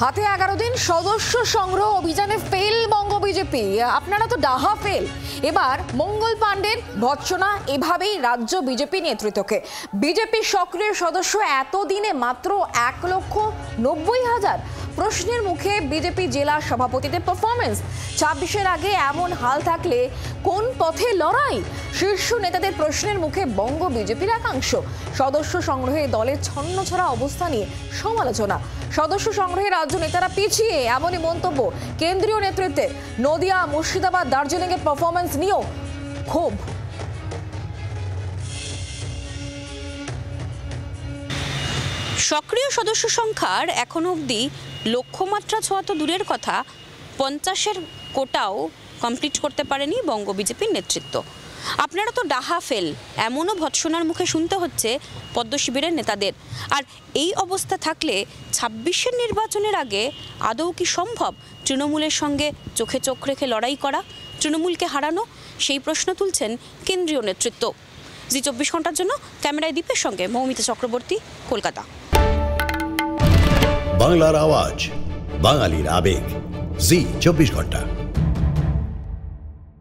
হাতে 11 দিন সদস্য সংগ্রহ অভিযানে ফেল বঙ্গ বিজেপি। আপনারা তো ডাহা ফেল। এবার মঙ্গল পাণ্ডের ভৎসনা এভাবেই রাজ্য বিজেপি নেতৃত্বকে। বিজেপি সক্রিয় সদস্য এতদিনে মাত্র 1,90,000। প্রশ্নের মুখে বিজেপি জেলা সভাপতিদের পারফরমেন্স। 26-এর আগে এমন হাল থাকলে কোন পথে লড়াই? শীর্ষ নেতাদের প্রশ্নের মুখে বঙ্গ বিজেপির একাংশ। সদস্য সংগ্রহে দলের ছন্নছাড়া অবস্থা নিয়ে সমালোচনা। সদস্য সংগ্রহে রাজ্য নেতারা পিছিয়ে, এমনই মন্তব্য কেন্দ্রীয় নেতৃত্বের। নদিয়া, মুর্শিদাবাদ, দার্জিলিংয়ের পারফরমেন্স নিয়েও ক্ষোভ। সক্রিয় সদস্য সংখ্যার এখনো অবধি লক্ষ্যমাত্রা ছোঁয়া তো দূরের কথা, 50-এর কোটাও কমপ্লিট করতে পারেনি বঙ্গ বিজেপির নেতৃত্ব। আপনারা তো ডাহা ফেল, এমনও ভৎসনার মুখে শুনতে হচ্ছে পদ্ম শিবিরের নেতাদের। আর এই অবস্থা থাকলে 26-এর নির্বাচনের আগে আদৌ কি সম্ভব তৃণমূলের সঙ্গে চোখে চোখ রেখে লড়াই করা, তৃণমূলকে হারানো? সেই প্রশ্ন তুলছেন কেন্দ্রীয় নেতৃত্ব। জি 24 ঘন্টার জন্য ক্যামেরায় দীপের সঙ্গে মৌমিতা চক্রবর্তী, কলকাতা। বাংলার আওয়াজ, বাঙালির আবেগ, জি 24 ঘন্টা।